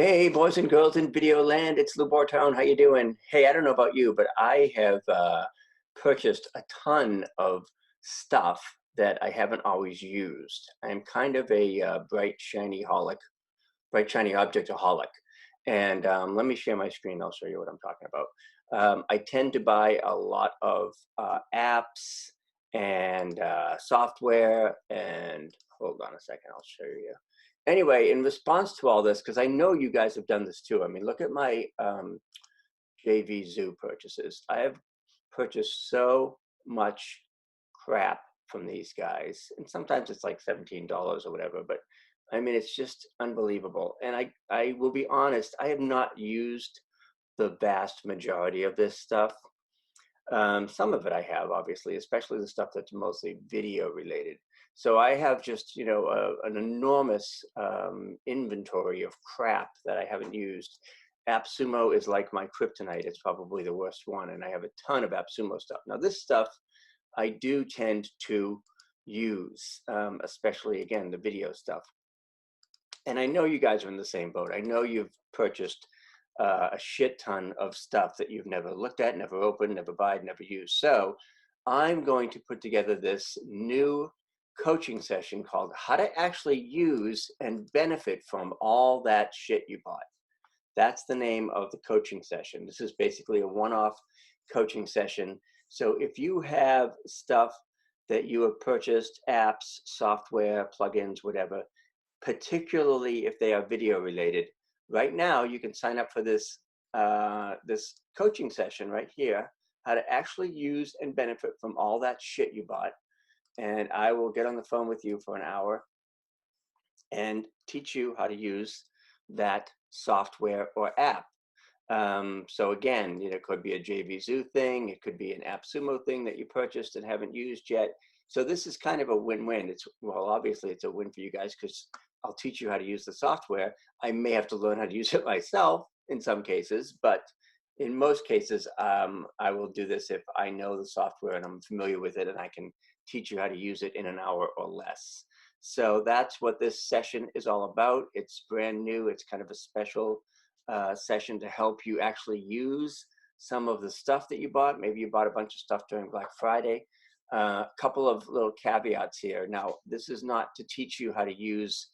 Hey, boys and girls in video land, it's Lou Bortone. How you doing? Hey, I don't know about you, but I have purchased a ton of stuff that I haven't always used. I'm kind of a bright shiny objectaholic. And let me share my screen. I'll show you what I'm talking about. I tend to buy a lot of apps and software. And hold on a second, I'll show you. Anyway, in response to all this, because I know you guys have done this too. I mean, look at my JV Zoo purchases. I have purchased so much crap from these guys, and sometimes it's like $17 or whatever, but I mean, it's just unbelievable. And I will be honest, I have not used the vast majority of this stuff. Some of it I have, obviously, especially the stuff that's mostly video related. So I have just, an enormous inventory of crap that I haven't used. AppSumo is like my kryptonite. It's probably the worst one, and I have a ton of AppSumo stuff. Now, this stuff I do tend to use, especially, again, the video stuff. And I know you guys are in the same boat. I know you've purchased a shit ton of stuff that you've never looked at, never opened, never bought, never used. So I'm going to put together this new coaching session called How to Actually Use and Benefit from All That Shit You Bought. That's the name of the coaching session. This is basically a one-off coaching session. So if you have stuff that you have purchased, apps, software, plugins, whatever, particularly if they are video related, right now you can sign up for this this coaching session right here, how to actually use and benefit from all that shit you bought. And I will get on the phone with you for an hour and teach you how to use that software or app. So again, it could be a JVZoo thing, it could be an AppSumo thing that you purchased and haven't used yet. So this is kind of a win-win. Well, obviously it's a win for you guys because I'll teach you how to use the software. I may have to learn how to use it myself in some cases, but in most cases, I will do this if I know the software and I'm familiar with it and I can teach you how to use it in an hour or less. So that's what this session is all about. It's brand new. It's kind of a special session to help you actually use some of the stuff that you bought. Maybe you bought a bunch of stuff during Black Friday. A couple of little caveats here. Now, this is not to teach you how to use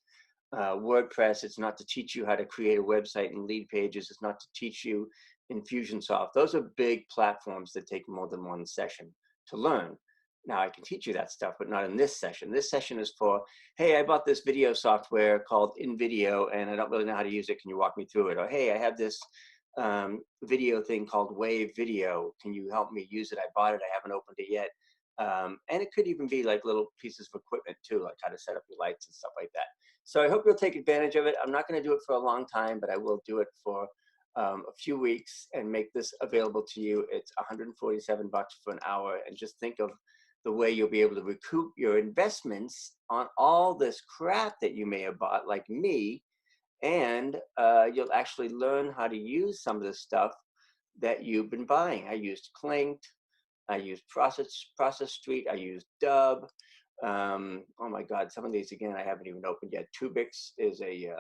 WordPress. It's not to teach you how to create a website and lead pages. It's not to teach you Infusionsoft. Those are big platforms that take more than one session to learn. Now, I can teach you that stuff, but not in this session. This session is for, hey, I bought this video software called InVideo, and I don't really know how to use it. Can you walk me through it? Or, hey, I have this video thing called Wave Video. Can you help me use it? I bought it. I haven't opened it yet. And it could even be like little pieces of equipment too, like how to set up your lights and stuff like that. So I hope you'll take advantage of it. I'm not going to do it for a long time, but I will do it for a few weeks and make this available to you. It's $147 for an hour. And just think of the way you'll be able to recoup your investments on all this crap that you may have bought, like me, and you'll actually learn how to use some of the stuff that you've been buying. I used Clinked, I used Process Street, I used Dub. Oh my God, some of these again I haven't even opened yet. Tubix is a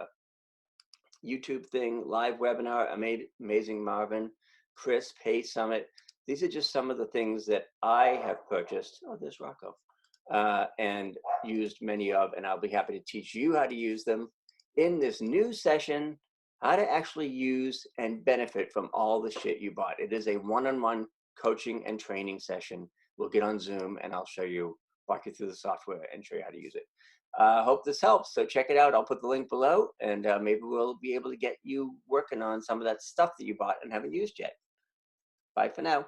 YouTube thing, Live Webinar, Amazing Marvin, Crisp, Hey Summit. These are just some of the things that I have purchased. Oh, there's Rocco. And used many of, and I'll be happy to teach you how to use them in this new session, how to actually use and benefit from all the shit you bought. It is a one-on-one coaching and training session. We'll get on Zoom and I'll show you, walk you through the software and show you how to use it. Hope this helps. So check it out. I'll put the link below and maybe we'll be able to get you working on some of that stuff that you bought and haven't used yet. Bye for now.